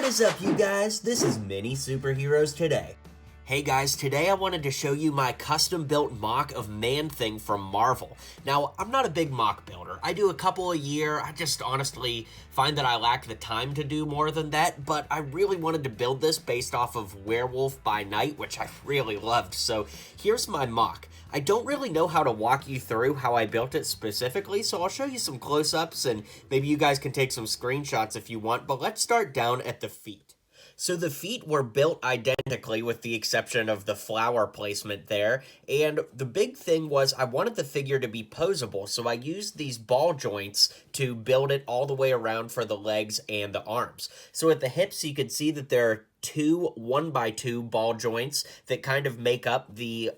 What is up, you guys? This is Mini Superheroes Today. Hey guys, today I wanted to show you my custom-built MOC of Man-Thing from Marvel. Now, I'm not a big MOC builder. I do a couple a year. I just honestly find that I lack the time to do more than that, but I really wanted to build this based off of Werewolf by Night, which I really loved. So here's my MOC. I don't really know how to walk you through how I built it specifically, so I'll show you some close-ups and maybe you guys can take some screenshots if you want, but let's start down at the feet. So the feet were built identically with the exception of the flower placement there, and the big thing was I wanted the figure to be posable, so I used these ball joints to build it all the way around for the legs and the arms. So at the hips you could see that there are two 1x2 ball joints that kind of make up the,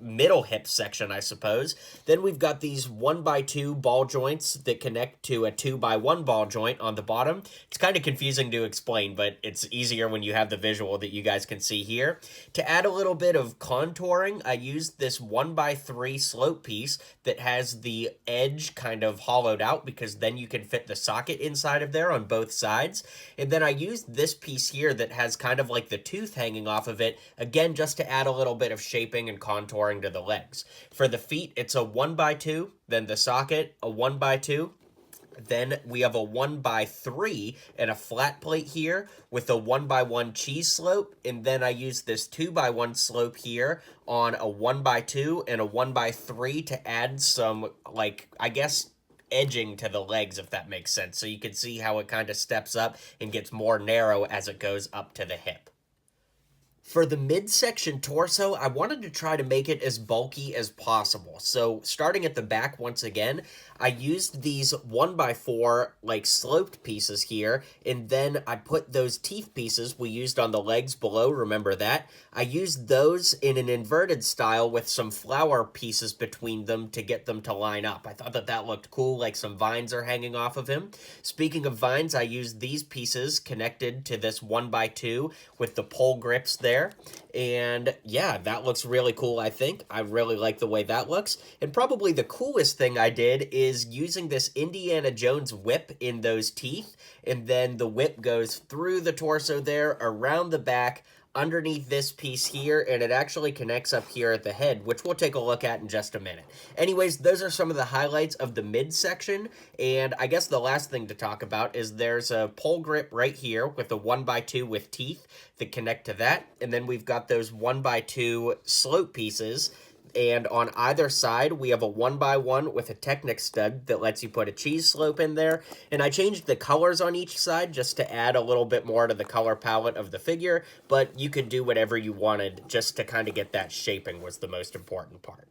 middle hip section, I suppose. Then we've got these 1x2 ball joints that connect to a 2x1 ball joint on the bottom. It's kind of confusing to explain, but it's easier when you have the visual that you guys can see here. To add a little bit of contouring, I used this 1x3 slope piece that has the edge kind of hollowed out because then you can fit the socket inside of there on both sides. And then I used this piece here that has kind of like the tooth hanging off of it, again, just to add a little bit of shaping and contouring to the legs. For the feet, it's a 1x2, then the socket, a 1x2, then we have a 1x3 and a flat plate here with a 1x1 cheese slope, and then I use this 2x1 slope here on a 1x2 and a 1x3 to add some, edging to the legs, if that makes sense. So you can see how it kind of steps up and gets more narrow as it goes up to the hip. For the midsection torso, I wanted to try to make it as bulky as possible. So starting at the back once again, I used these 1x4 sloped pieces here, and then I put those teeth pieces we used on the legs below, remember that? I used those in an inverted style with some flower pieces between them to get them to line up. I thought that that looked cool, like some vines are hanging off of him. Speaking of vines, I used these pieces connected to this 1x2 with the pole grips there. And yeah, that looks really cool, I think. I really like the way that looks. And probably the coolest thing I did is using this Indiana Jones whip in those teeth. And then the whip goes through the torso there, around the back, underneath this piece here, and it actually connects up here at the head, which we'll take a look at in just a minute. Anyways, those are some of the highlights of the midsection, and I guess the last thing to talk about is there's a pole grip right here with a 1x2 with teeth that connect to that, and then we've got those 1x2 slope pieces, and on either side, we have a 1x1 with a Technic stud that lets you put a cheese slope in there. And I changed the colors on each side just to add a little bit more to the color palette of the figure. But you could do whatever you wanted just to kind of get that shaping was the most important part.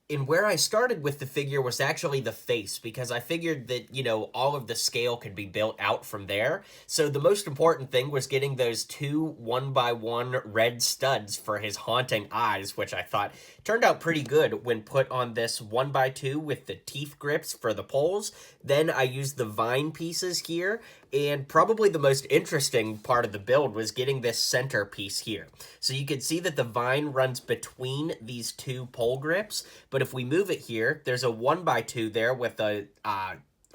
And where I started with the figure was actually the face, because I figured that, all of the scale could be built out from there. So the most important thing was getting those two 1x1 red studs for his haunting eyes, which I thought turned out pretty good when put on this 1x2 with the teeth grips for the poles. Then I used the vine pieces here, and probably the most interesting part of the build was getting this center piece here. So you can see that the vine runs between these two pole grips, but if we move it here, there's a 1x2 there with a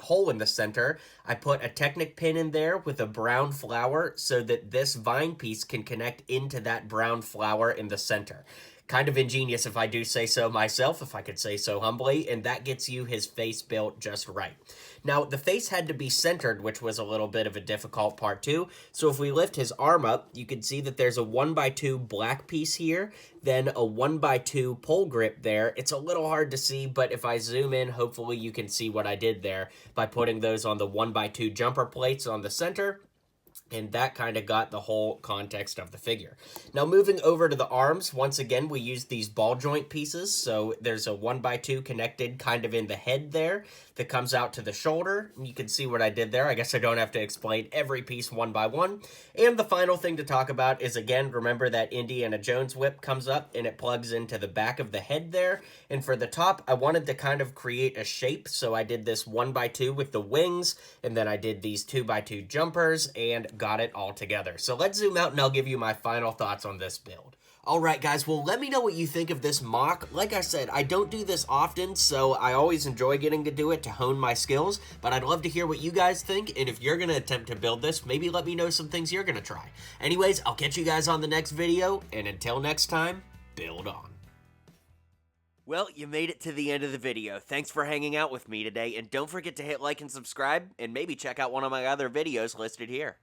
hole in the center. I put a Technic pin in there with a brown flower so that this vine piece can connect into that brown flower in the center. Kind of ingenious if I do say so myself, if I could say so humbly, and that gets you his face built just right. Now, the face had to be centered, which was a little bit of a difficult part too. So if we lift his arm up, you can see that there's a 1x2 black piece here, then a 1x2 pole grip there. It's a little hard to see, but if I zoom in, hopefully you can see what I did there by putting those on the 1x2 jumper plates on the center. And that kind of got the whole context of the figure. Now moving over to the arms, once again, we used these ball joint pieces. So there's a 1x2 connected kind of in the head there that comes out to the shoulder. You can see what I did there. I guess I don't have to explain every piece one by one. And the final thing to talk about is, again, remember that Indiana Jones whip comes up and it plugs into the back of the head there. And for the top, I wanted to kind of create a shape. So I did this 1x2 with the wings, and then I did these 2x2 jumpers and got it all together. So let's zoom out and I'll give you my final thoughts on this build. Alright guys, well let me know what you think of this MOC. Like I said, I don't do this often, so I always enjoy getting to do it to hone my skills, but I'd love to hear what you guys think, and if you're going to attempt to build this, maybe let me know some things you're going to try. Anyways, I'll catch you guys on the next video, and until next time, build on. Well, you made it to the end of the video. Thanks for hanging out with me today, and don't forget to hit like and subscribe, and maybe check out one of my other videos listed here.